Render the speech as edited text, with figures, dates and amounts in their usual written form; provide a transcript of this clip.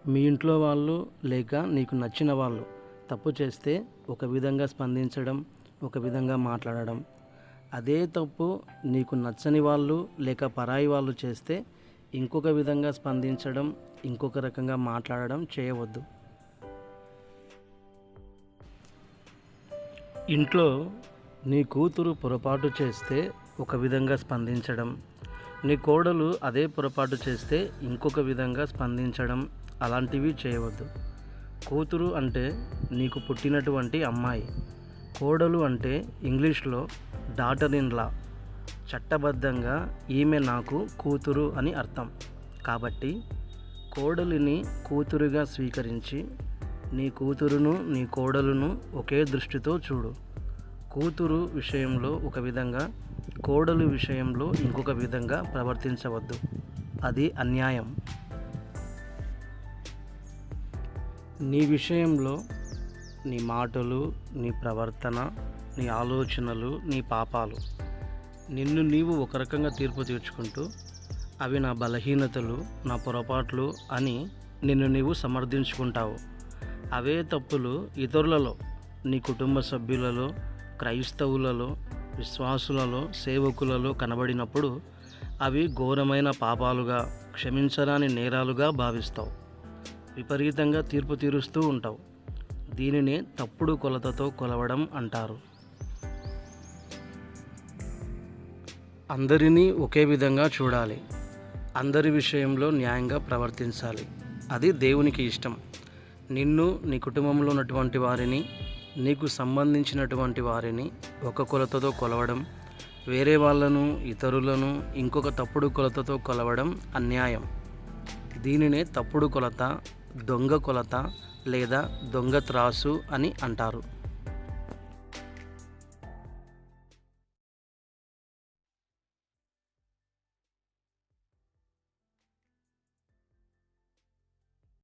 మీ ఇంట్లో వాళ్ళు లేక నీకు నచ్చిన వాళ్ళు తప్పు చేస్తే ఒక విధంగా స్పందించడం, ఒక విధంగా మాట్లాడడం. అదే తప్పు నీకు నచ్చని వాళ్ళు లేక పరాయి వాళ్ళు చేస్తే ఇంకొక విధంగా స్పందించడం, ఇంకొక రకంగా మాట్లాడడం చేయవద్దు. ఇంట్లో నీ కూతురు పొరపాటు చేస్తే ఒక విధంగా స్పందించడం, నీ కోడలు అదే పొరపాటు చేస్తే ఇంకొక విధంగా స్పందించడం అలాంటివి చేయవద్దు. కూతురు అంటే నీకు పుట్టినటువంటి అమ్మాయి. కోడలు అంటే ఇంగ్లీష్లో డాటర్ ఇన్ లా. చట్టబద్ధంగా ఈమె నాకు కూతురు అని అర్థం. కాబట్టి కోడలిని కూతురుగా స్వీకరించి నీ కూతురును నీ కోడలును ఒకే దృష్టితో చూడు. కూతురు విషయంలో ఒక విధంగా, కోడలు విషయంలో ఇంకొక విధంగా ప్రవర్తించవద్దు. అది అన్యాయం. నీ విషయంలో నీ మాటలు, నీ ప్రవర్తన, నీ ఆలోచనలు, నీ పాపాలు, నిన్ను నీవు ఒక రకంగా తీర్పు తీర్చుకుంటూ అవి నా బలహీనతలు, నా పొరపాట్లు అని నిన్ను నీవు సమర్థించుకుంటావు. అవే తప్పులు ఇతరులలో, నీ కుటుంబ సభ్యులలో, క్రైస్తవులలో, విశ్వాసులలో, సేవకులలో కనబడినప్పుడు అవి ఘోరమైన పాపాలుగా, క్షమించరాని నేరాలుగా భావిస్తావు. విపరీతంగా తీర్పు తీరుస్తూ ఉంటావు. దీనినే తప్పుడు కొలతతో కొలవడం అంటారు. అందరినీ ఒకే విధంగా చూడాలి. అందరి విషయంలో న్యాయంగా ప్రవర్తించాలి. అది దేవునికి ఇష్టం. నిన్ను, నీ కుటుంబంలో ఉన్నటువంటి వారిని, నీకు సంబంధించినటువంటి వారిని ఒక కొలతతో కొలవడం, వేరే వాళ్ళను, ఇతరులను ఇంకొక తప్పుడు కొలతతో కొలవడం అన్యాయం. దీనినే తప్పుడు కొలత, దొంగ కొలత లేదా దొంగ త్రాసు అని అంటారు.